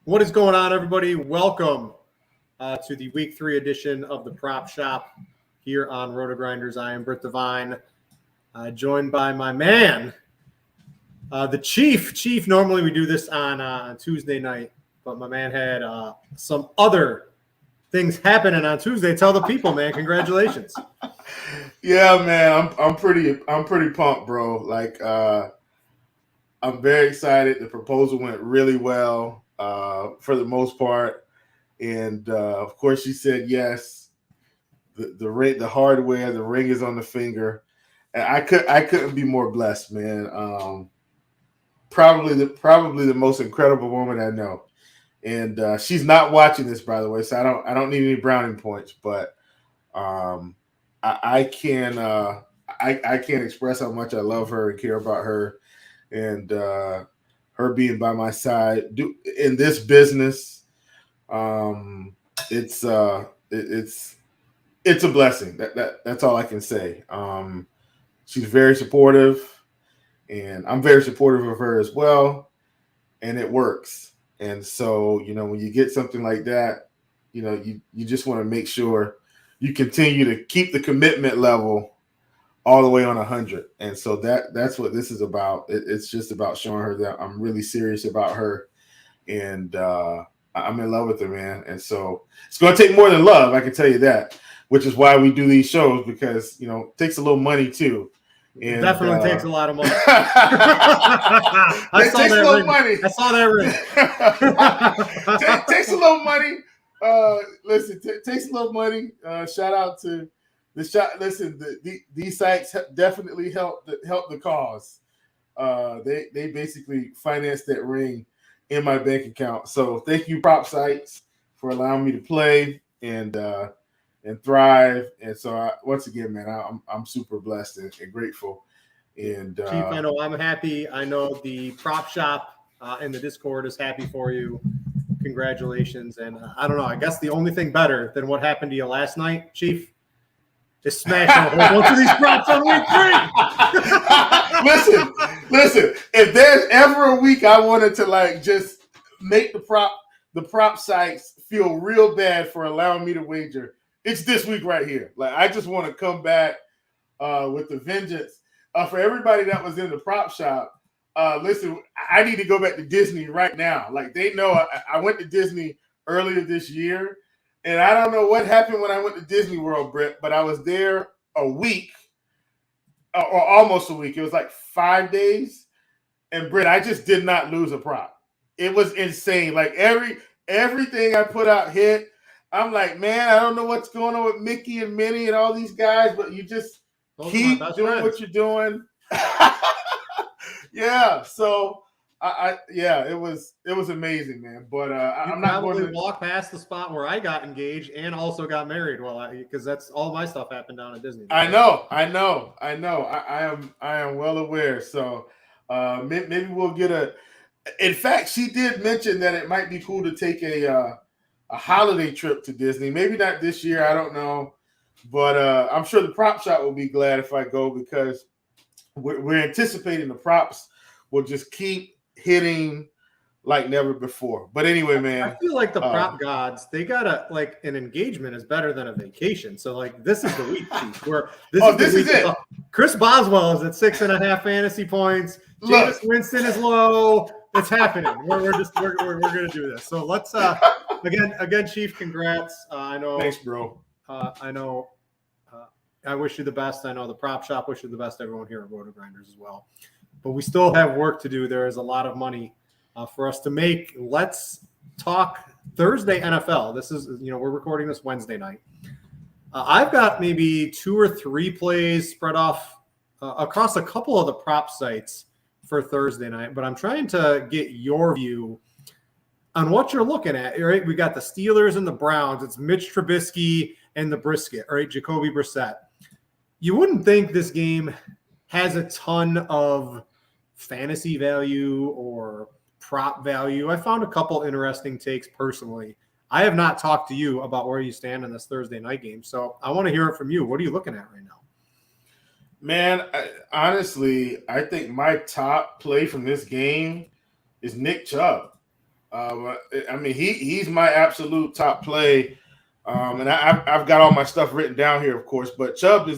What is going on, everybody? Welcome to the Week 3 edition of the Prop Shop here on RotoGrinders. I am Brit Devine, joined by my man, the Chief. Chief, normally we do this on Tuesday night, but my man had some other things happening on Tuesday. Tell the people, man. Congratulations. Yeah, man, I'm pretty pumped, bro. I'm very excited. The proposal went really well for the most part, and of course, she said yes. The hardware, the ring is on the finger, and I couldn't be more blessed, man. Probably the most incredible woman I know, and she's not watching this, by the way, so I don't need any brownie points, but I can't express how much I love her and care about her, and her being by my side in this business. It's a blessing. That's all I can say. She's very supportive, and I'm very supportive of her as well, and it works. And so, when you get something like that, you just want to make sure you continue to keep the commitment level all the way on 100. And so that's what this is about. It's just about showing her that I'm really serious about her, and I'm in love with her, man. And so it's going to take more than love, I can tell you that, which is why we do these shows, because, it takes a little money too. And definitely takes a lot of money. I saw that ring. Money. I saw that ring. Takes a little money. Listen, takes a little money. Shout out to the shot. Listen, these sites definitely help the cause. They basically financed that ring in my bank account. So thank you, prop sites, for allowing me to play and thrive. And so once again, man, I'm super blessed and grateful. And Chief, I know I'm happy. I know the prop shop in the Discord is happy for you. Congratulations. And I don't know, I guess the only thing better than what happened to you last night, Chief, is smashing a whole bunch of these props on week 3. Listen, if there's ever a week I wanted to just make the prop sites feel real bad for allowing me to wager, it's this week right here. I just want to come back with the vengeance. For everybody that was in the prop shop, listen, I need to go back to Disney right now. They know I went to Disney earlier this year, and I don't know what happened when I went to Disney World, Brit, but I was there a week, or almost a week. It was 5 days, and Brit, I just did not lose a prop. It was insane. Everything I put out hit. I'm like, man, I don't know what's going on with Mickey and Minnie and all these guys, but you just keep doing what you're doing. Yeah, so it was amazing, man. But I'm not going to walk past the spot where I got engaged and also got married. Because that's all my stuff happened down at Disney. I know. I am well aware. So maybe we'll get a. In fact, she did mention that it might be cool to take a holiday trip to Disney. Maybe not this year. I don't know, but I'm sure the prop shop will be glad if I go, because we're anticipating the props will just keep hitting like never before. But anyway, man, I feel like the prop gods, they got an engagement is better than a vacation. So this is the week, Chief, where this is it. Chris Boswell is at 6.5 fantasy points. Jameis Winston is low. It's happening. We're gonna do this. So let's again, Chief. Congrats. I know. Thanks, bro. I know. I wish you the best. I know the prop shop wish you the best. Everyone here at RotoGrinders as well. But we still have work to do. There is a lot of money for us to make. Let's talk Thursday NFL. This is we're recording this Wednesday night. I've got maybe 2 or 3 plays spread off across a couple of the prop sites for Thursday night, but I'm trying to get your view on what you're looking at. Right, we got the Steelers and the Browns. It's Mitch Trubisky and the brisket. All right, Jacoby Brissett. You wouldn't think this game has a ton of fantasy value or prop value. I found a couple interesting takes personally. I have not talked to you about where you stand in this Thursday night game, so I want to hear it from you. What are you looking at right now? Man, honestly, I think my top play from this game is Nick Chubb. I mean, he's my absolute top play. And I've got all my stuff written down here, of course. But Chubb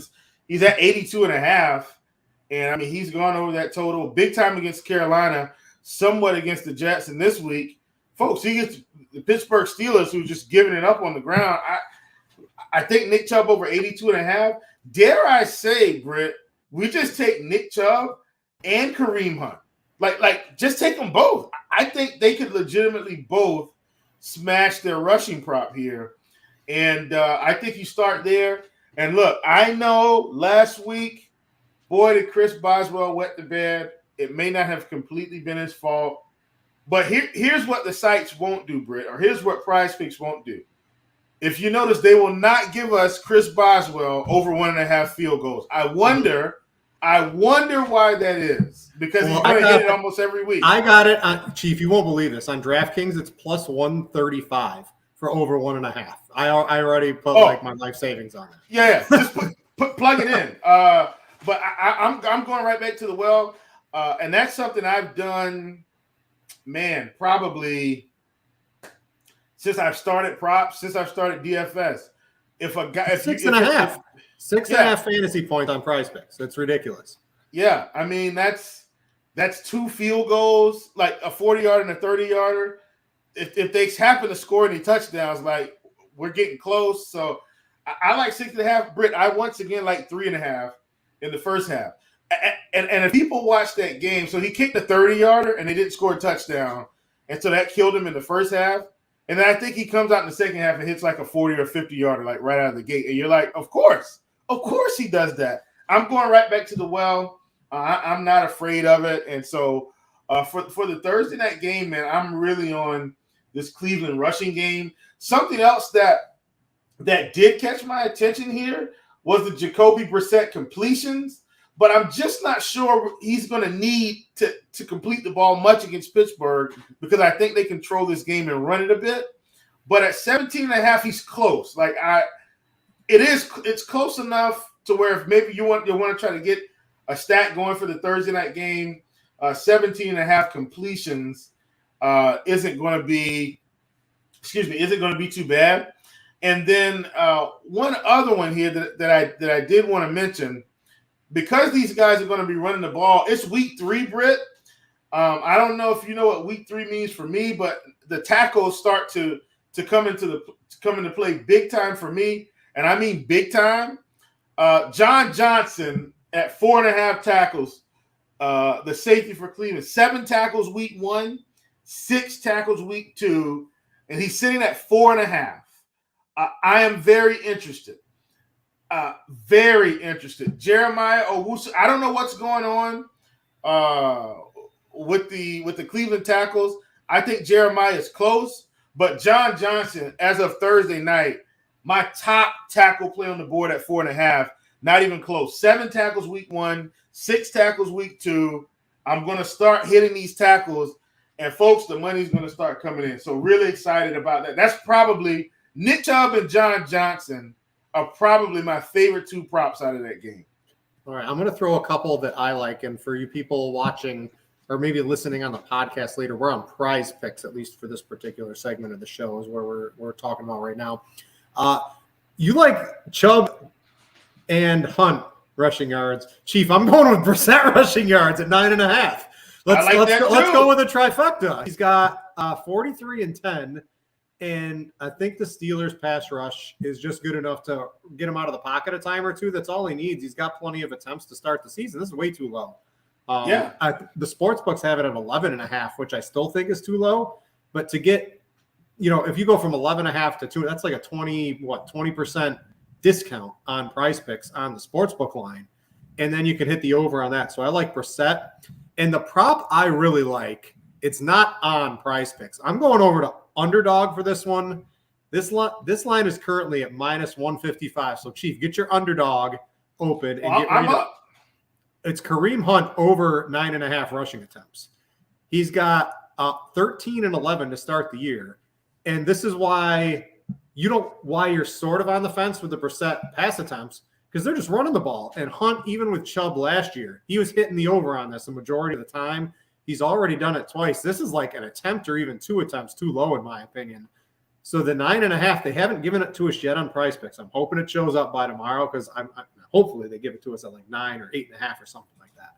he's at 82.5. And, I mean, he's gone over that total big time against Carolina, somewhat against the Jets. And this week, folks, he gets the Pittsburgh Steelers, who's just giving it up on the ground. I think Nick Chubb over 82.5. Dare I say, Brit, we just take Nick Chubb and Kareem Hunt. Like just take them both. I think they could legitimately both smash their rushing prop here. And I think you start there. And look, I know last week, boy, did Chris Boswell wet the bed. It may not have completely been his fault. But here's what the sites won't do, Britt, or here's what Prize Picks won't do. If you notice, they will not give us Chris Boswell over 1.5 field goals. I wonder why that is. Because he's going to hit it almost every week. I got it, Chief. You won't believe this. On DraftKings, it's plus 135 for over 1.5. I already put my life savings on it. Yeah. Just plug it in. But I'm going right back to the well, and that's something I've done, man, probably since I've started props, since I've started DFS. If 6.5 fantasy points on Prize Picks, that's ridiculous. Yeah, I mean that's 2 field goals, like a 40-yarder and a 30-yarder. If they happen to score any touchdowns, like we're getting close. So I like 6.5. Britt, I once again like 3.5. In the first half. And if people watch that game, so he kicked a 30-yarder and they didn't score a touchdown. And so that killed him in the first half. And then I think he comes out in the second half and hits like a 40 or 50-yarder, like right out of the gate. And you're like, of course he does that. I'm going right back to the well. I'm not afraid of it. And so for the Thursday night game, man, I'm really on this Cleveland rushing game. Something else that did catch my attention here was the Jacoby Brissett completions, but I'm just not sure he's going to need to complete the ball much against Pittsburgh because I think they control this game and run it a bit. But at 17.5, he's close. Like it's close enough to where if maybe you want to try to get a stat going for the Thursday night game, 17.5 completions isn't going to be too bad. And then one other one here that I did want to mention, because these guys are going to be running the ball. It's week 3, Britt. I don't know if you know what week 3 means for me, but the tackles start to come into play big time for me, and I mean big time. John Johnson at 4.5 tackles, the safety for Cleveland, 7 tackles week 1, 6 tackles week 2, and he's sitting at 4.5. I am very interested. Jeremiah Owusu, I don't know what's going on with the Cleveland tackles. I think Jeremiah is close, but John Johnson, as of Thursday night, my top tackle play on the board at 4.5, not even close. 7 tackles week 1, 6 tackles week 2. I'm going to start hitting these tackles, and folks, the money's going to start coming in. So really excited about that. That's probably Nick Chubb and John Johnson are probably my favorite 2 props out of that game. All right, I'm going to throw a couple that I like, and for you people watching or maybe listening on the podcast later, we're on Prize Picks, at least for this particular segment of the show is where we're talking about right now. You like Chubb and Hunt rushing yards. Chief, I'm going with Brissett rushing yards at 9.5. Let's go with a trifecta. He's got 43 and 10. And I think the Steelers' pass rush is just good enough to get him out of the pocket a time or two. That's all he needs. He's got plenty of attempts to start the season. This is way too low. The sports books have it at 11.5, which I still think is too low. But to get, if you go from 11.5 to 2, that's like a 20% discount on Prize Picks on the sports book line. And then you can hit the over on that. So I like Brissett. And the prop I really like, it's not on Prize Picks. I'm going over to underdog for this one. This line is currently at minus 155. So, Chief, get your underdog open and get ready. It's Kareem Hunt over 9.5 rushing attempts. He's got 13 and 11 to start the year. And this is why you're sort of on the fence with the Brissett pass attempts, because they're just running the ball. And Hunt, even with Chubb last year, he was hitting the over on this the majority of the time. He's already done it twice. This is like an attempt or even 2 attempts too low, in my opinion. So the 9.5, they haven't given it to us yet on Prize Picks. I'm hoping it shows up by tomorrow because hopefully they give it to us at like 9 or 8.5 or something like that.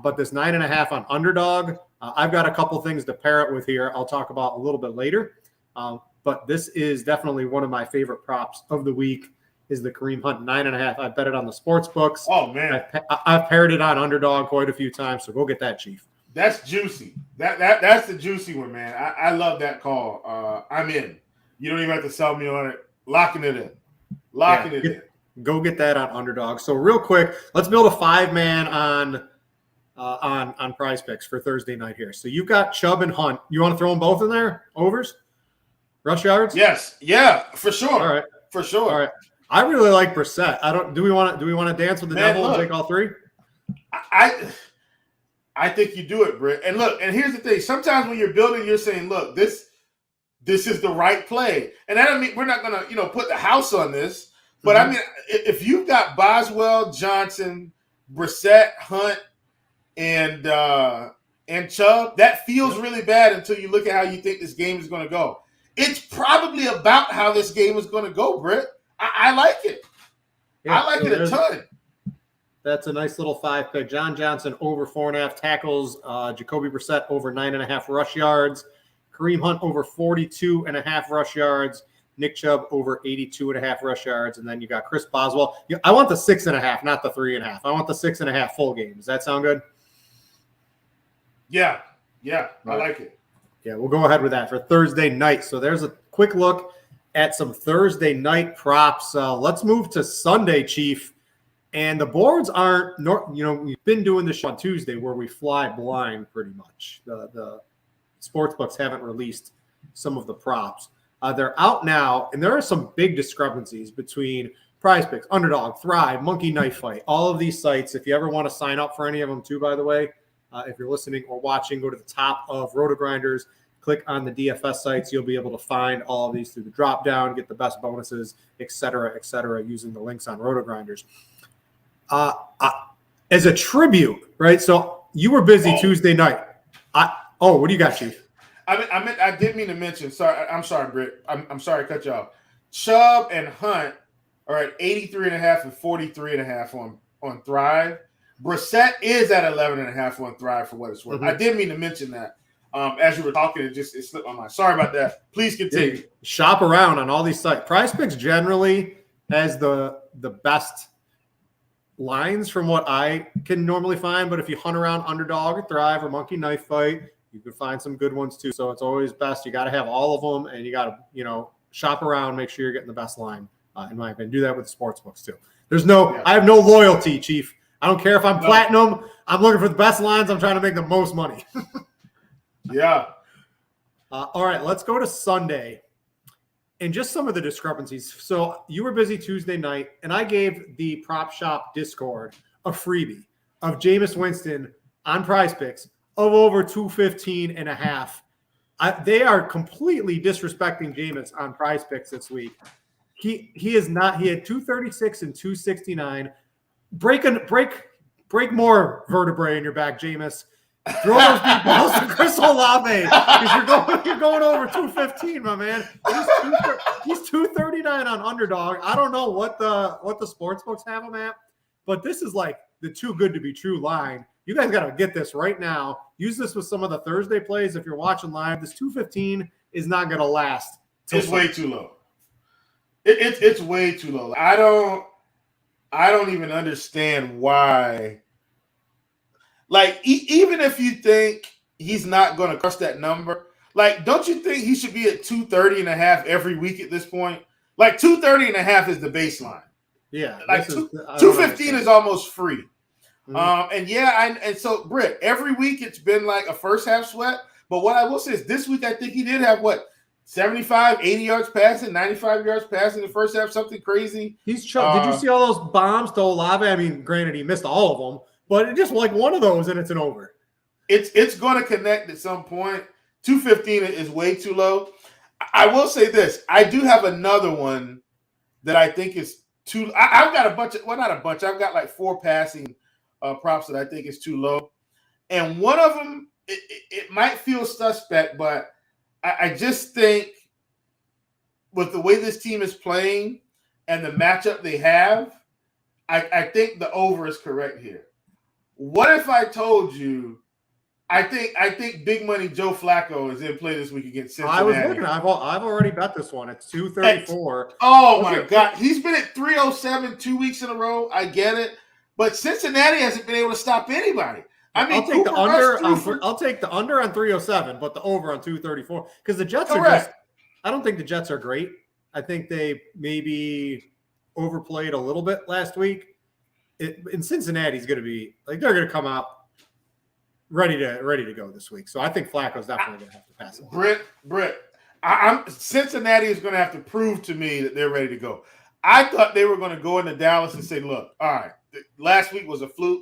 But this 9.5 on Underdog, I've got a couple things to pair it with here. I'll talk about a little bit later. But this is definitely one of my favorite props of the week. Is the Kareem Hunt 9.5. I bet it on the sports books. Oh man, I've paired it on Underdog quite a few times, so go get that, Chief. That's juicy. That's the juicy one, man. I love that call. I'm in. You don't even have to sell me on it. Locking it in. In. Go get that on Underdog. So real quick, let's build a 5-man on Prize Picks for Thursday night here. So you've got Chubb and Hunt. You want to throw them both in there? Overs? Rush yards? Yes. Yeah, for sure. All right. For sure. All right. I really like Brissett. Do we want to dance with the devil and take all 3? I think you do it, Brit. And look, and here's the thing. Sometimes when you're building, you're saying, look, this is the right play. And that doesn't mean we're not gonna, put the house on this. But I mean, if you've got Boswell, Johnson, Brissett, Hunt, and Chubb, that feels really bad until you look at how you think this game is gonna go. It's probably about how this game is gonna go, Brit. I like it. Yeah, I like it a ton. That's a nice little 5 pick. John Johnson over 4.5 tackles. Jacoby Brissett over 9.5 rush yards. Kareem Hunt over 42.5 rush yards. Nick Chubb over 82.5 rush yards. And then you got Chris Boswell. I want the 6.5, not the 3.5. I want the 6.5 full game. Does that sound good? Yeah. I like it. Yeah, we'll go ahead with that for Thursday night. So there's a quick look at some Thursday night props. Let's move to Sunday, Chief. And the boards aren't, we've been doing this on Tuesday where we fly blind pretty much. The sports books haven't released some of the props. They're out now, and there are some big discrepancies between Prize Picks, Underdog, Thrive, Monkey Knife Fight, all of these sites. If you ever want to sign up for any of them too, by the way, if you're listening or watching, go to the top of RotoGrinders. Click on the DFS sites. You'll be able to find all of these through the drop down, get the best bonuses, et cetera, using the links on RotoGrinders. As a tribute, right? So you were busy Tuesday night. What do you got, Chief? I didn't mean to mention. Sorry, I'm sorry, Britt. I'm sorry to cut you off. Chubb and Hunt are at 83.5 and 43.5 on Thrive. Brissett is at 11.5 on Thrive for what it's worth. I didn't mean to mention that. As you were talking, it slipped my mind. Sorry about that. Please continue. Yeah, shop around on all these sites. Prize Picks generally has the best lines from what I can normally find, but if you hunt around Underdog or Thrive or Monkey Knife Fight, you can find some good ones too. So it's always best. You got to have all of them, and you got to shop around, make sure you're getting the best line. In my opinion, do that with the sports books too. I have no loyalty, Chief. I don't care if I'm platinum. I'm looking for the best lines. I'm trying to make the most money. Yeah. All right, let's go to Sunday and just some of the discrepancies. So you were busy Tuesday night, and I gave the Prop Shop Discord a freebie of Jameis Winston on Prize Picks of over 215.5. They are completely disrespecting Jameis on Prize Picks this week. He is not. He had 236 and 269. Break more vertebrae in your back, Jameis. Throw those deep balls to Chris Olave because you're going over 215, my man. He's 239 on Underdog. I don't know what the sports books have him at, but this is like the too good to be true line. You guys got to get this right now. Use this with some of the Thursday plays if you're watching live. This 215 is not going to last. It's way too low. It's way too low. I don't even understand why. Like, even if you think he's not going to crush that number, like, don't you think he should be at 230.5 every week at this point? Like, 230.5 is the baseline. Yeah. Like, 215 is almost free. Mm-hmm. And so, Britt, every week it's been like a first half sweat. But what I will say is this week I think he did have, 75, 80 yards passing, 95 yards passing in the first half, something crazy. Did you see all those bombs to Olave? I mean, granted, he missed all of them. But just like one of those, and it's an over. It's going to connect at some point. 215 is way too low. I will say this. I do have another one that I think is too – I've got a bunch of – well, not a bunch. I've got like 4 passing props that I think is too low. And one of them it might feel suspect, but I just think with the way this team is playing and the matchup they have, I think the over is correct here. What if I told you I think big money Joe Flacco is in play this week against Cincinnati? I was looking. I've already bet this one. It's 234. Oh my God, he's been at 307 2 weeks in a row. I get it, but Cincinnati hasn't been able to stop anybody. I mean, I'll take the under. I'll take the under on 307, but the over on 234 because the Jets are just. I don't think the Jets are great. I think they maybe overplayed a little bit last week. In Cincinnati's going to be like they're going to come out ready to go this week. So I think Flacco's definitely going to have to pass it. Brit, Cincinnati is going to have to prove to me that they're ready to go. I thought they were going to go into Dallas and say, look, all right, last week was a fluke.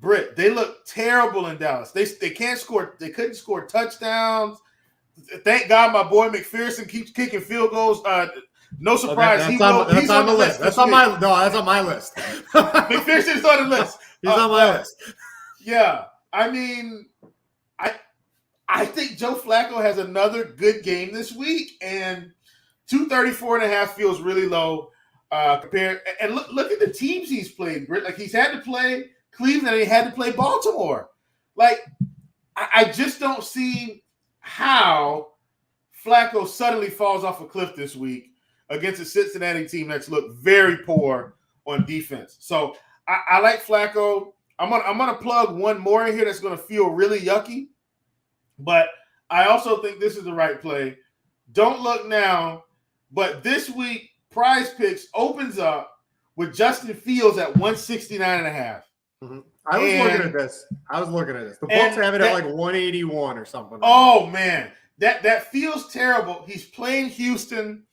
Brit, they look terrible in Dallas. They can't score. They couldn't score touchdowns. Thank God my boy McPherson keeps kicking field goals. No surprise. He's on the list. That's on my list. McPherson's on the list. He's on my list. Yeah. I mean, I think Joe Flacco has another good game this week, and 234.5 feels really low compared. And look at the teams he's played, Brit. Like he's had to play Cleveland and he had to play Baltimore. Like I just don't see how Flacco suddenly falls off a cliff this week against a Cincinnati team that's looked very poor on defense. So I like Flacco. I'm gonna plug one more in here that's gonna feel really yucky, but I also think this is the right play. Don't look now, but this week Prize Picks opens up with Justin Fields at 169.5. Mm-hmm. I was looking at this. The books have it at like 181 or something. Oh man, that feels terrible. He's playing Houston.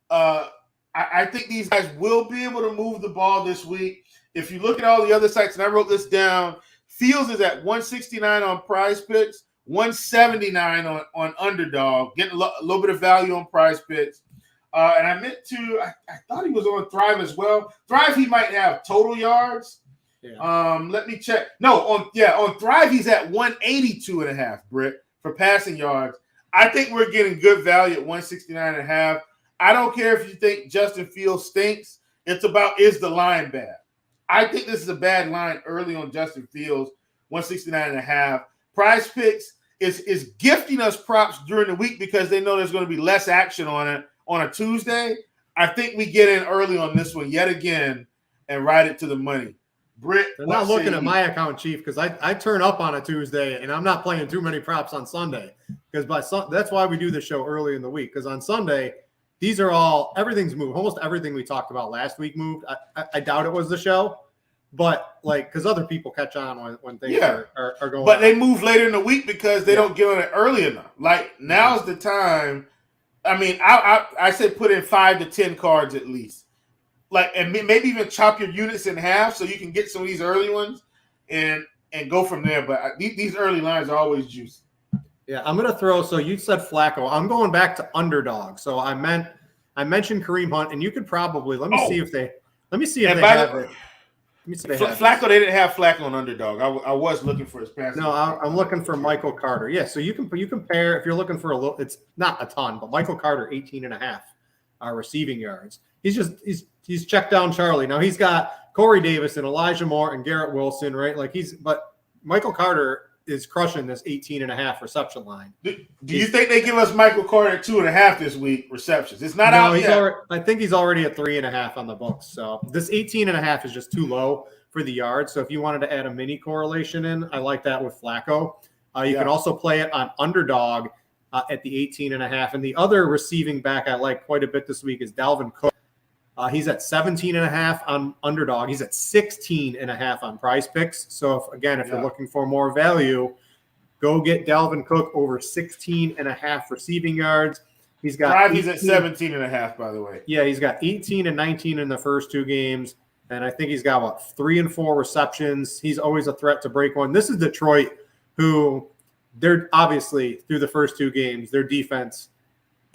I think these guys will be able to move the ball this week. If you look at all the other sites, and I wrote this down, Fields is at 169 on Prize Picks, 179 on Underdog, getting a little bit of value on Prize Picks. And I meant to, I thought he was on Thrive as well. Thrive, he might have total yards. Yeah. Let me check. No, on Thrive, he's at 182.5, Brit, for passing yards. I think we're getting good value at 169.5. I don't care if you think Justin Fields stinks. It's about, is the line bad? I think this is a bad line early on Justin Fields, 169.5. Prize Picks is gifting us props during the week because they know there's going to be less action on it on a Tuesday. I think we get in early on this one yet again and ride it to the money. Brit, they're not looking at my account, Chief, because I turn up on a Tuesday and I'm not playing too many props on Sunday because that's why we do the show early in the week, because on Sunday these are everything's moved. Almost everything we talked about last week moved. I doubt it was the show, but because other people catch on when things are going. But they move later in the week because they don't get on it early enough. Like now's the time. I mean, I said put in 5 to 10 cards at least. Like, and maybe even chop your units in half so you can get some of these early ones and go from there. But these early lines are always juicy. Yeah, I'm going to throw. So you said Flacco. I'm going back to Underdog. So I mentioned Kareem Hunt, and you could probably let me see if they have it. Flacco, they didn't have Flacco on Underdog. I was looking for his passing. No, I'm looking for Michael Carter. Yeah, so you compare if you're looking for a little. It's not a ton, but Michael Carter 18.5 receiving yards. He's checked down Charlie. Now he's got Corey Davis and Elijah Moore and Garrett Wilson, right? But Michael Carter is crushing this 18.5 reception line. Do you think they give us Michael Carter 2.5 this week receptions? It's not out yet. I think he's already at 3.5 on the books. So this 18.5 is just too low for the yards. So if you wanted to add a mini correlation in, I like that with Flacco. You can also play it on Underdog at the 18.5. And the other receiving back I like quite a bit this week is Dalvin Cook. He's at 17.5 on Underdog. He's at 16.5 on Prize Picks. So if you're looking for more value, go get Dalvin Cook over 16.5 receiving yards. He's got he's at 17.5, by the way. Yeah, he's got 18 and 19 in the first 2 games, and I think he's got 3 and 4 receptions. He's always a threat to break one. This is Detroit, who they're obviously through the first 2 games, their defense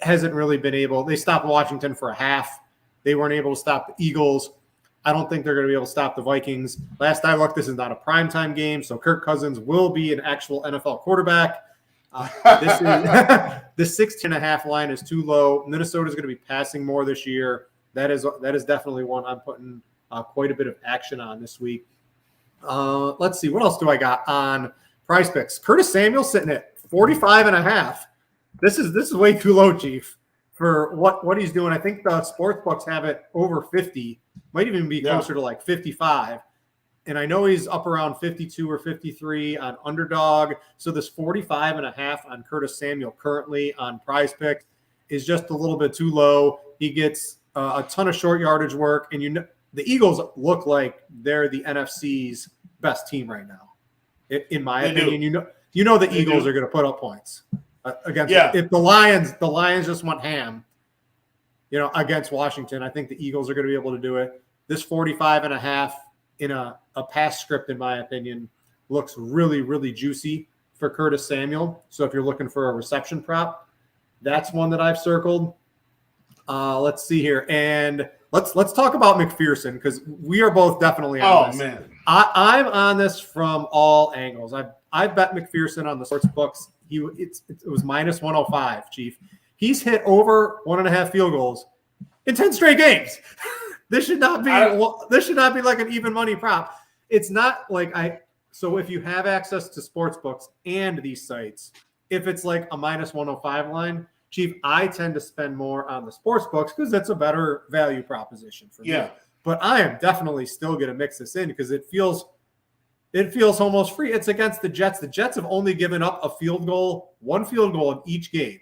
hasn't really been able. They stopped Washington for a half. They weren't able to stop the Eagles. I don't think they're going to be able to stop the Vikings. Last I looked, this is not a primetime game, so Kirk Cousins will be an actual NFL quarterback. This is the 16.5 line is too low. Minnesota's going to be passing more this year. That is definitely one I'm putting quite a bit of action on this week. Let's see. What else do I got on Prize Picks? Curtis Samuel sitting at 45.5. This is way too low, Chief, for what he's doing. I think the sports books have it over 50. Might even be closer to like 55. And I know he's up around 52 or 53 on Underdog. So this 45.5 on Curtis Samuel currently on Prize Picks is just a little bit too low. He gets a ton of short yardage work, and the Eagles look like they're the NFC's best team right now. In my opinion, you know the Eagles are going to put up points against. Yeah. If the Lions just went ham, against Washington, I think the Eagles are going to be able to do it. This 45.5 in a pass script, in my opinion, looks really, really juicy for Curtis Samuel. So if you're looking for a reception prop, that's one that I've circled. Let's see here. And let's talk about McPherson, because we are both definitely on this. Man. I'm on this from all angles. I bet McPherson on the sports books. It was minus 105, Chief. He's hit over 1.5 field goals in 10 straight games. This should not be like an even money prop. It's not like so if you have access to sports books and these sites, if it's like a minus 105 line, Chief, I tend to spend more on the sports books because that's a better value proposition for me. But I am definitely still going to mix this in because it feels almost free. It's against the Jets. The Jets have only given up one field goal in each game.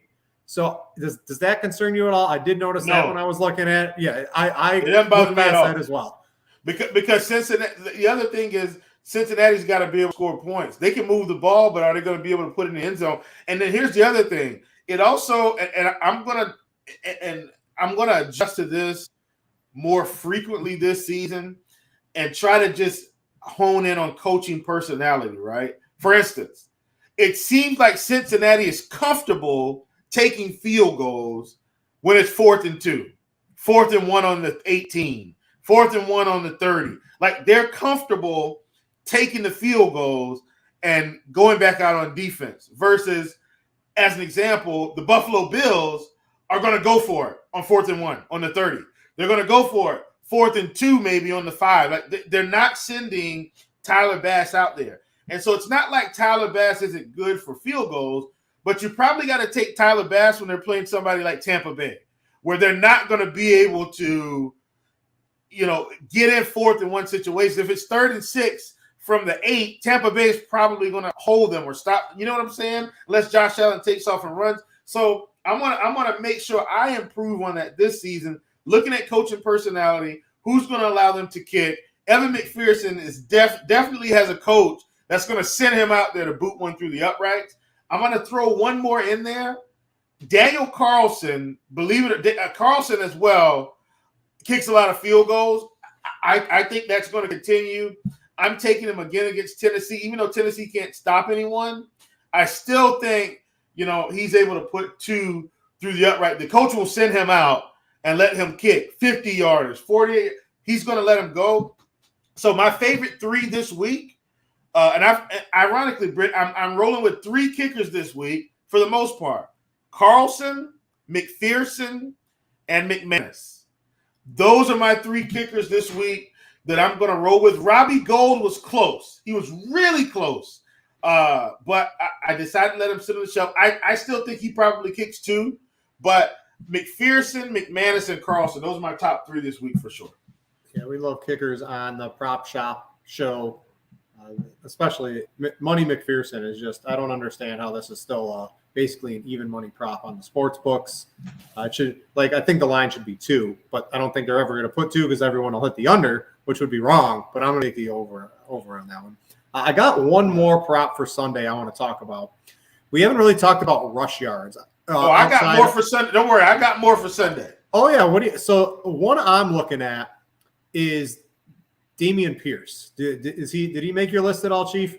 So does that concern you at all? I did notice that when I was looking at it. Yeah, I looked past that as well. Because Cincinnati, the other thing is Cincinnati's got to be able to score points. They can move the ball, but are they going to be able to put it in the end zone? And then here's the other thing. It also, and I'm gonna adjust to this more frequently this season and try to just hone in on coaching personality, right? For instance, it seems like Cincinnati is comfortable taking field goals when it's 4th and 2, 4th and 1 on the 18, 4th and 1 on the 30. Like they're comfortable taking the field goals and going back out on defense versus, as an example, the Buffalo Bills are going to go for it on 4th and 1 on the 30. They're going to go for it 4th and 2 maybe on the 5. Like they're not sending Tyler Bass out there. And so it's not like Tyler Bass isn't good for field goals, but you probably got to take Tyler Bass when they're playing somebody like Tampa Bay, where they're not going to be able to, get in 4th and 1 situations. If it's 3rd and 6 from the 8, Tampa Bay is probably going to hold them or stop. You know what I'm saying? Unless Josh Allen takes off and runs. So I'm gonna make sure I improve on that this season. Looking at coaching personality, who's going to allow them to kick. Evan McPherson is definitely has a coach that's going to send him out there to boot one through the uprights. I'm going to throw one more in there. Daniel Carlson, Carlson as well, kicks a lot of field goals. I think that's going to continue. I'm taking him again against Tennessee. Even though Tennessee can't stop anyone, I still think, he's able to put 2 through the upright. The coach will send him out and let him kick 50 yards, 48. He's going to let him go. So my favorite 3 this week, ironically, Brit, I'm rolling with 3 kickers this week for the most part. Carlson, McPherson, and McManus. Those are my 3 kickers this week that I'm going to roll with. Robbie Gould was close. He was really close. But I decided to let him sit on the shelf. I still think he probably kicks 2. But McPherson, McManus, and Carlson, those are my top 3 this week for sure. Yeah, we love kickers on the Prop Shop show, especially Money McPherson is just, I don't understand how this is still basically an even money prop on the sports books. I think the line should be 2, but I don't think they're ever going to put 2 because everyone will hit the under, which would be wrong, but I'm going to take the over on that one. I got one more prop for Sunday I want to talk about. We haven't really talked about rush yards. I got more for Sunday. Don't worry, I got more for Sunday. Oh, yeah. So one I'm looking at is Dameon Pierce. Did he make your list at all, Chief?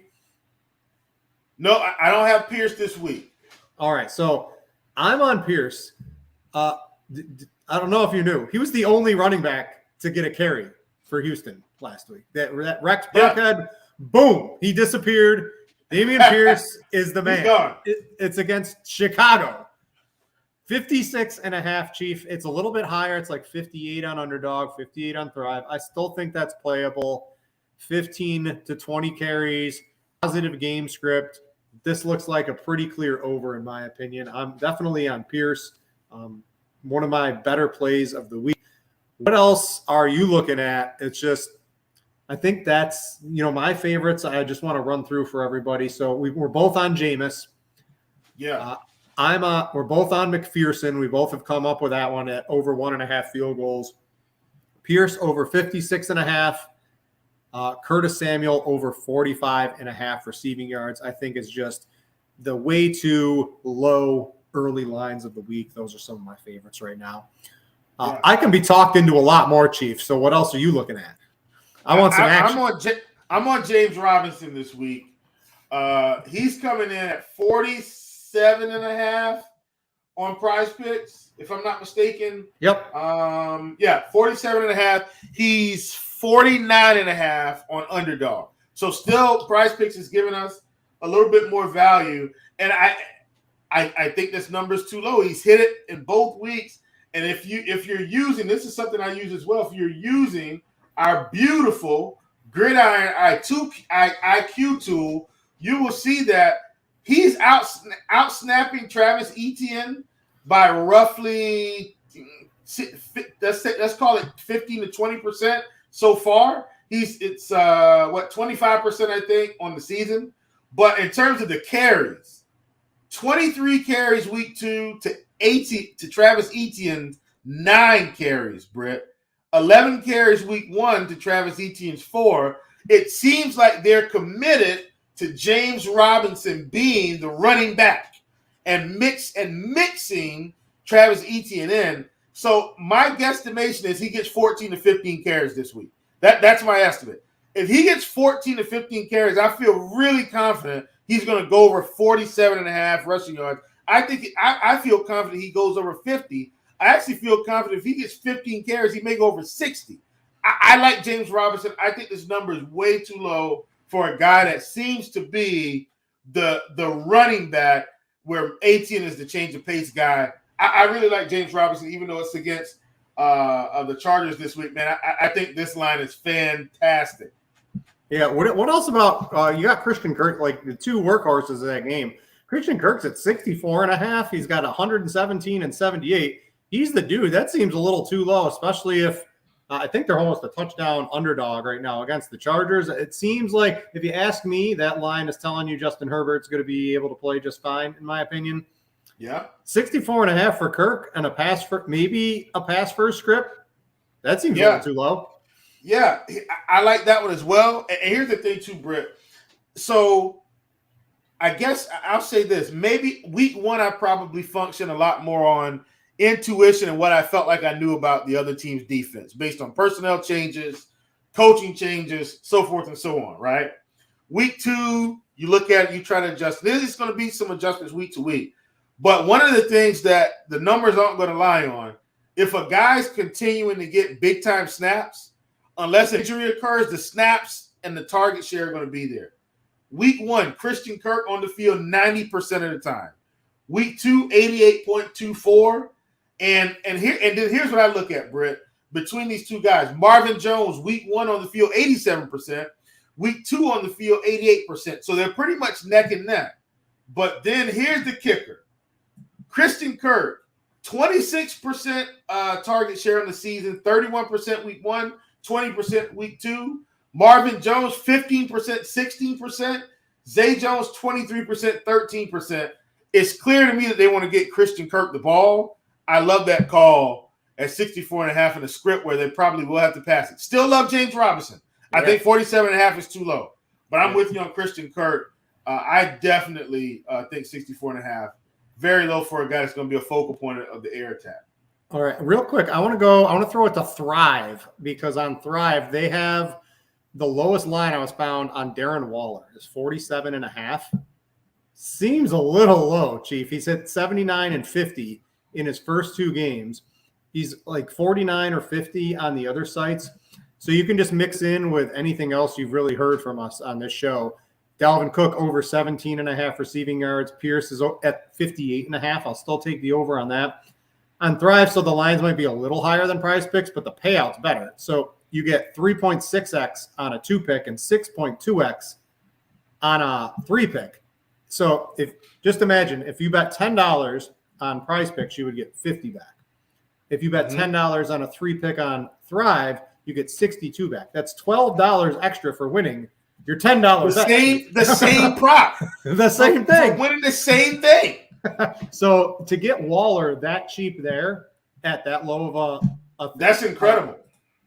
No, I don't have Pierce this week. All right, so I'm on Pierce. I don't know if you knew. He was the only running back to get a carry for Houston last week. That Rex Burkhead, boom, he disappeared. Damian Pierce is the man. It's against Chicago. 56.5, Chief. It's a little bit higher. It's like 58 on Underdog, 58 on Thrive. I still think that's playable. 15 to 20 carries, positive game script. This looks like a pretty clear over, in my opinion. I'm definitely on Pierce. One of my better plays of the week. What else are you looking at? It's just, I think that's, my favorites. I just want to run through for everybody. So we're both on Jameis. Yeah. We're both on McPherson. We both have come up with that one at over 1.5 field goals. Pierce over 56.5. Curtis Samuel over 45.5 receiving yards. I think is just the way too low early lines of the week. Those are some of my favorites right now. I can be talked into a lot more, Chief. So what else are you looking at? I want some action. I'm on James Robinson this week. He's coming in at 47.5 on Prize Picks, if I'm not mistaken. Yep. 47.5. He's 49.5 on Underdog. So still, Prize Picks is giving us a little bit more value. And I think this number's too low. He's hit it in both weeks. And if you're using, this is something I use as well. If you're using our beautiful Gridiron IQ tool, you will see that he's out-snapping Travis Etienne by roughly, let's call it 15 to 20% so far. It's 25%, I think, on the season. But in terms of the carries, 23 carries week 2 to Travis Etienne's 9 carries, Brit. 11 carries week 1 to Travis Etienne's 4. It seems like they're committed to James Robinson being the running back and mixing Travis Etienne in. So my guesstimation is he gets 14 to 15 carries this week. That's my estimate. If he gets 14 to 15 carries, I feel really confident he's going to go over 47.5 rushing yards. I feel confident he goes over 50. I actually feel confident if he gets 15 carries, he may go over 60. I like James Robinson. I think this number is way too low for a guy that seems to be the running back where Etienne is the change of pace guy. I really like James Robinson, even though it's against the Chargers this week, man. I think this line is fantastic. Yeah. What else about you got Christian Kirk, like the two workhorses of that game? Christian Kirk's at 64.5. He's got 117 and 78. He's the dude. That seems a little too low, especially if I think they're almost a touchdown underdog right now against the Chargers. It seems like, if you ask me, that line is telling you Justin Herbert's going to be able to play just fine, in my opinion. Yeah. 64.5 for Kirk and maybe a pass first script. That seems a little too low. Yeah, I like that one as well. And here's the thing too, Britt. So I guess I'll say this. Maybe week 1, I probably function a lot more on intuition and what I felt like I knew about the other team's defense based on personnel changes, coaching changes, so forth and so on, right? Week 2, you look at it, you try to adjust. There's going to be some adjustments week to week. But one of the things that the numbers aren't going to lie on, if a guy's continuing to get big-time snaps, unless an injury occurs, the snaps and the target share are going to be there. Week 1, Christian Kirk on the field 90% of the time. Week 2, 88.24. And then here's what I look at, Britt. Between these two guys, Marvin Jones, week 1 on the field, 87%. Week 2 on the field, 88%. So they're pretty much neck and neck. But then here's the kicker. Christian Kirk, 26% target share on the season, 31% week 1, 20% week 2. Marvin Jones, 15%, 16%. Zay Jones, 23%, 13%. It's clear to me that they want to get Christian Kirk the ball. I love that call at 64.5 in the script where they probably will have to pass it. Still love James Robinson. I think 47.5 is too low. But I'm with you on Christian Kirk. I definitely think 64.5. Very low for a guy that's going to be a focal point of the air attack. All right, real quick, I want to throw it to Thrive, because on Thrive they have the lowest line I was found on Darren Waller is 47.5. Seems a little low, Chief. He's hit 79 and 50 in his first 2 games. He's like 49 or 50 on the other sites. So you can just mix in with anything else you've really heard from us on this show. Dalvin Cook over 17.5 receiving yards. Pierce is at 58.5. I'll still take the over on that. On Thrive, so the lines might be a little higher than Prize Picks, but the payout's better. So you get 3.6x on a 2-pick and 6.2x on a 3-pick. So just imagine if you bet $10 on Prize Picks, you would get 50 back. If you bet $10 on a 3-pick on Thrive, you get 62 back. That's $12 extra for winning your $10 bet. The same prop. The same thing. For winning the same thing. So to get Waller that cheap there at that low of a that's incredible.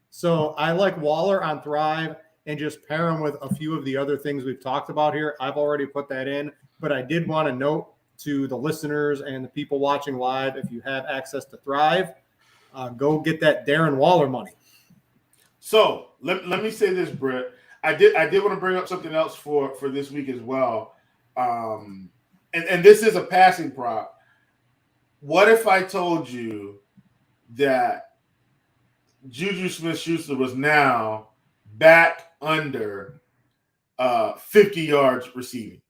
So I like Waller on Thrive and just pair him with a few of the other things we've talked about here. I've already put that in, but I did want to note to the listeners and the people watching live, if you have access to Thrive, go get that Darren Waller money. So let me say this, Brit. I did want to bring up something else for this week as well. And this is a passing prop. What if I told you that Juju Smith-Schuster was now back under 50 yards receiving?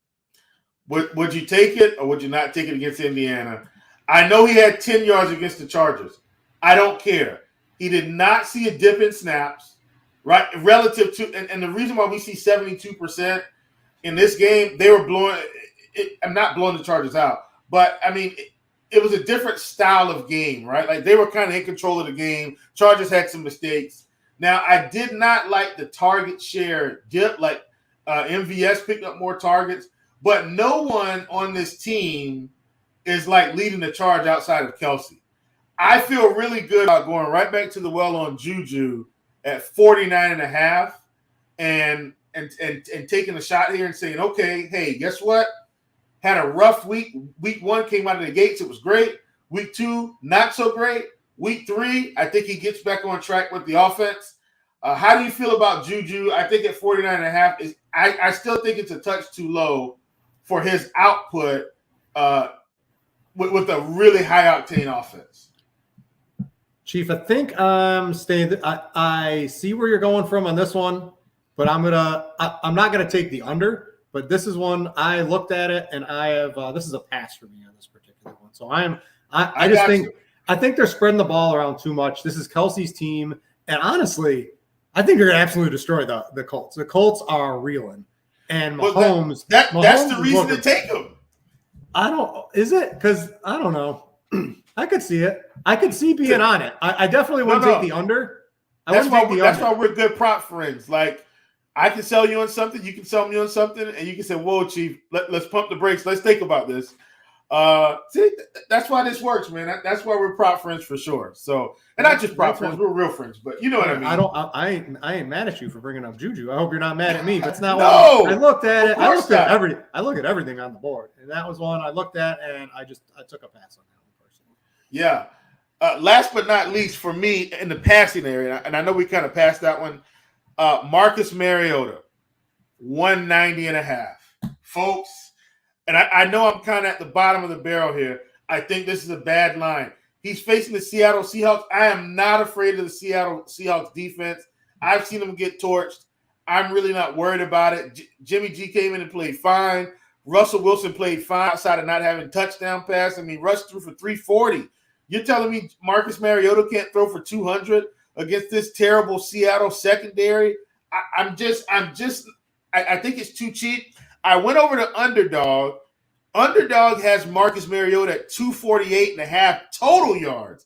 Would you take it or would you not take it against Indiana? I know he had 10 yards against the Chargers. I don't care. He did not see a dip in snaps, right? Relative to, and the reason why we see 72% in this game, they were blowing. I'm not blowing the Chargers out, but I mean, it was a different style of game, right? Like they were kind of in control of the game. Chargers had some mistakes. Now, I did not like the target share dip. Like MVS picked up more targets, but no one on this team is like leading the charge outside of Kelsey. I feel really good about going right back to the well on Juju at 49.5 and taking a shot here and saying, okay, hey, guess what? Had a rough week. Week 1 came out of the gates. It was great. Week 2, not so great. Week 3, I think he gets back on track with the offense. How do you feel about Juju? I think at 49.5 I still think it's a touch too low for his output with a really high octane offense. Chief, I think I'm staying. I see where you're going from on this one, but I'm not gonna take the under. But this is one I looked at it, and I have. This is a pass for me on this particular one. So I think they're spreading the ball around too much. This is Kelsey's team, and honestly, I think they're gonna absolutely destroy the Colts. The Colts are reeling, and Mahomes. That's the reason to take them. Is it? Because I don't know. I could see it. I could see being on it. I definitely wouldn't take the under. That's why we're good prop friends. Like, I can sell you on something, you can sell me on something, and you can say, whoa, Chief, let's pump the brakes. Let's think about this. See, that's why this works, man. That's why we're prop friends for sure. So, and not just prop friends, we're real friends, but you know what I mean. I ain't mad at you for bringing up Juju. I hope you're not mad at me, but it's not no, I looked at it. I look at everything on the board, and that was one I looked at, and I took a pass on that one personally. Yeah. Last but not least, for me in the passing area, and I know we kind of passed that one, Marcus Mariota, 190.5. Folks, and I know I'm kind of at the bottom of the barrel here. I think this is a bad line. He's facing the Seattle Seahawks. I am not afraid of the Seattle Seahawks defense. I've seen them get torched. I'm really not worried about it. Jimmy G came in and played fine. Russell Wilson played fine outside of not having touchdown pass. I mean, rushed through for 340. You're telling me Marcus Mariota can't throw for 200 against this terrible Seattle secondary? I think it's too cheap. I went over to Underdog. Underdog has Marcus Mariota at 248.5 total yards.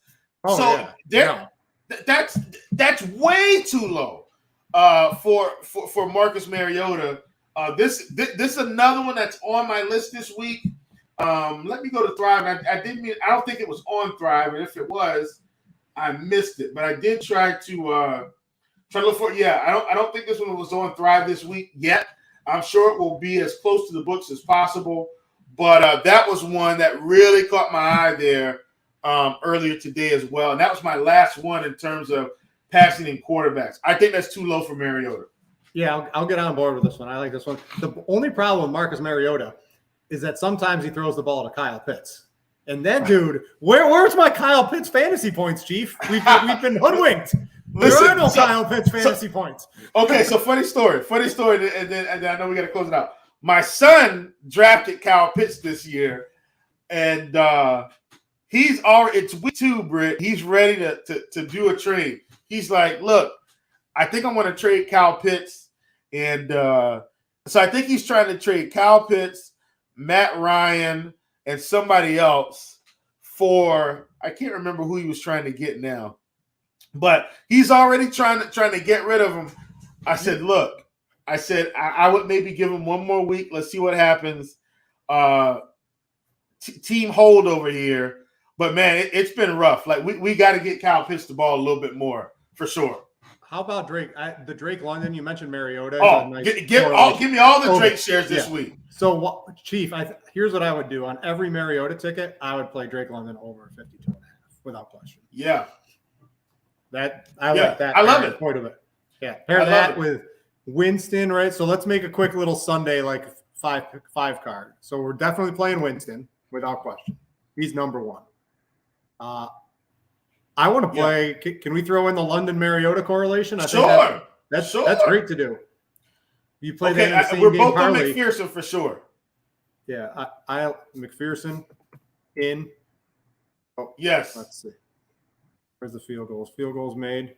That's way too low for Marcus Mariota. This is another one that's on my list this week. Let me go to Thrive. I don't think it was on Thrive, and if it was, I missed it. But I did try to look for it. Yeah, I don't think this one was on Thrive this week yet. I'm sure it will be as close to the books as possible. But that was one that really caught my eye there earlier today as well. And that was my last one in terms of passing in quarterbacks. I think that's too low for Mariota. Yeah, I'll get on board with this one. I like this one. The only problem with Marcus Mariota is that sometimes he throws the ball to Kyle Pitts. And then, dude, where's my Kyle Pitts fantasy points, Chief? We've been hoodwinked. There are no Kyle Pitts fantasy points. Okay, so funny story, and then I know we got to close it out. My son drafted Kyle Pitts this year, and he's already, it's week 2, Brit. He's ready to do a trade. He's like, look, I think I'm going to trade Kyle Pitts, and so I think he's trying to trade Kyle Pitts, Matt Ryan, and somebody else for, I can't remember who he was trying to get now. But he's already trying to get rid of him. I said, look, I would maybe give him one more week. Let's see what happens. Team hold over here. But, man, it's been rough. Like, we got to get Kyle Pitts the ball a little bit more, for sure. How about Drake? The Drake London, you mentioned Mariota. Give me all the Drake shares this week. So, Chief, here's what I would do. On every Mariota ticket, I would play Drake London over 52.5 without question. Yeah. Like that. I love it. Point of it. Yeah. Pair that with Winston, right? So let's make a quick little Sunday like five card. So we're definitely playing Winston without question. He's number 1. I want to play. Yeah. Can we throw in the London Mariota correlation? I think that's great to do. You play that in the same we're game both parlay. on McPherson for sure. Yeah, I McPherson in. Oh yes. Let's see. Where's the field goals? Field goals made.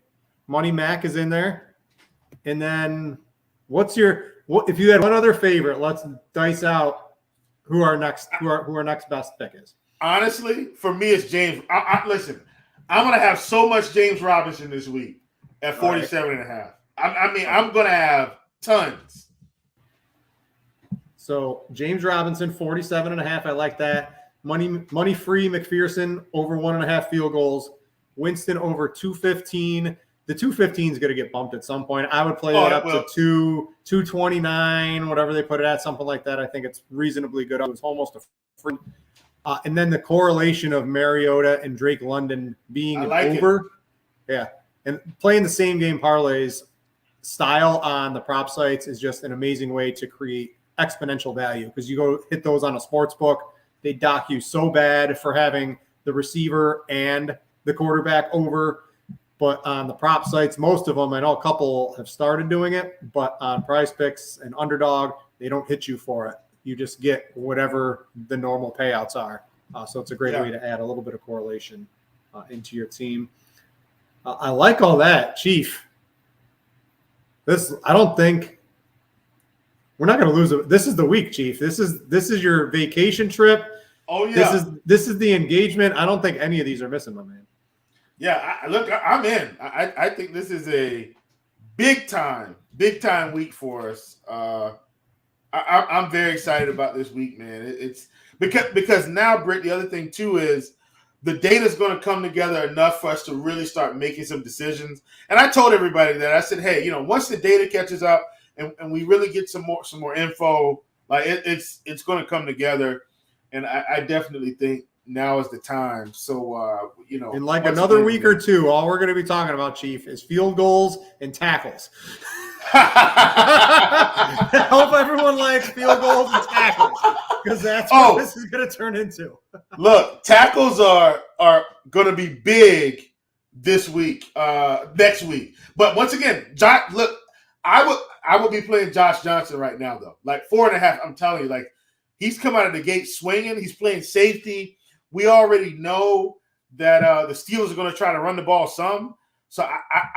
Money Mac is in there. And then if you had one other favorite, let's dice out who our next best pick is. Honestly, for me, it's James. Listen, I'm going to have so much James Robinson this week at 47.5. I'm going to have tons. So James Robinson, 47.5. I like that. Money free McPherson over 1.5 field goals. Winston over 215. The 215 is going to get bumped at some point. I would play it up to 229, whatever they put it at, something like that. I think it's reasonably good. It was almost a free. And then the correlation of Mariota and Drake London being over. Yeah. And playing the same game parlays style on the prop sites is just an amazing way to create exponential value, because you go hit those on a sports book. They dock you so bad for having the receiver and the quarterback over. But on the prop sites, most of them, I know a couple have started doing it, but on Prize Picks and Underdog, they don't hit you for it. You just get whatever the normal payouts are. So it's a great way to add a little bit of correlation into your team. I like all that, Chief. I don't think we're not going to lose it. This is the week, Chief. This is your vacation trip. Oh yeah. This is the engagement. I don't think any of these are missing, my man. Yeah, I'm in. I think this is a big time week for us. I'm very excited about this week, man. It's because now, Britt, the other thing too is the data is going to come together enough for us to really start making some decisions. And I told everybody that. I said, hey, once the data catches up and we really get some more info, like it's going to come together. And I definitely think now is the time. So, in like another week or two, all we're going to be talking about, Chief, is field goals and tackles. I hope everyone likes field goals and tackles, because that's what this is going to turn into. Look, tackles are going to be big this week, next week. But once again, I would be playing Josh Johnson right now, though. Like 4.5, I'm telling you, like he's come out of the gate swinging. He's playing safety. We already know that the Steelers are going to try to run the ball some. So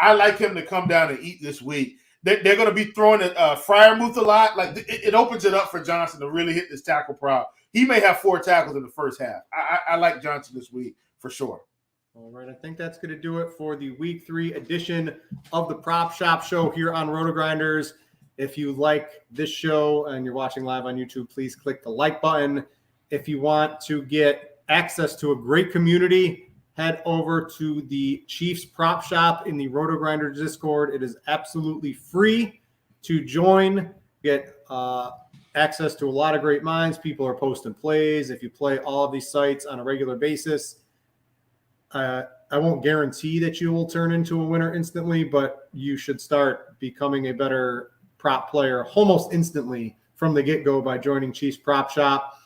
I like him to come down and eat this week. They're going to be throwing at Freiermuth a lot. Like it opens it up for Johnson to really hit this tackle prop. He may have 4 tackles in the first half. I like Johnson this week for sure. All right, I think that's going to do it for the Week 3 edition of the Prop Shop Show here on RotoGrinders. If you like this show and you're watching live on YouTube, please click the like button. If you want to get access to a great community, head over to the Chiefs Prop Shop in the RotoGrinders Discord. It is absolutely free to join. Get access to a lot of great minds. People are posting plays. If you play all of these sites on a regular basis, I won't guarantee that you will turn into a winner instantly, but you should start becoming a better prop player almost instantly from the get-go by joining Chiefs Prop Shop.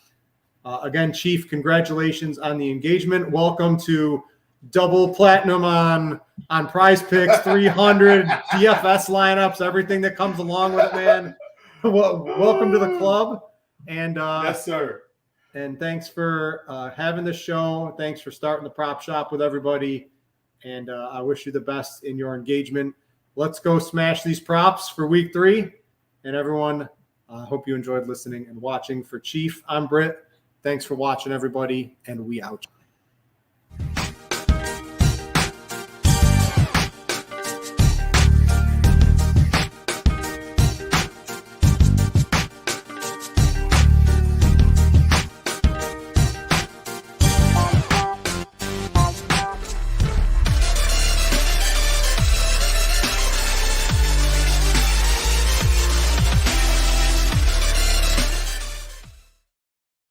Again, Chief, congratulations on the engagement. Welcome to double platinum on Prize Picks, 300 DFS lineups, everything that comes along with it, man. Welcome to the club. And yes, sir. And thanks for having the show. Thanks for starting the prop shop with everybody. And I wish you the best in your engagement. Let's go smash these props for week 3. And everyone, I hope you enjoyed listening and watching. For Chief, I'm Brit. Thanks for watching, everybody, and we out.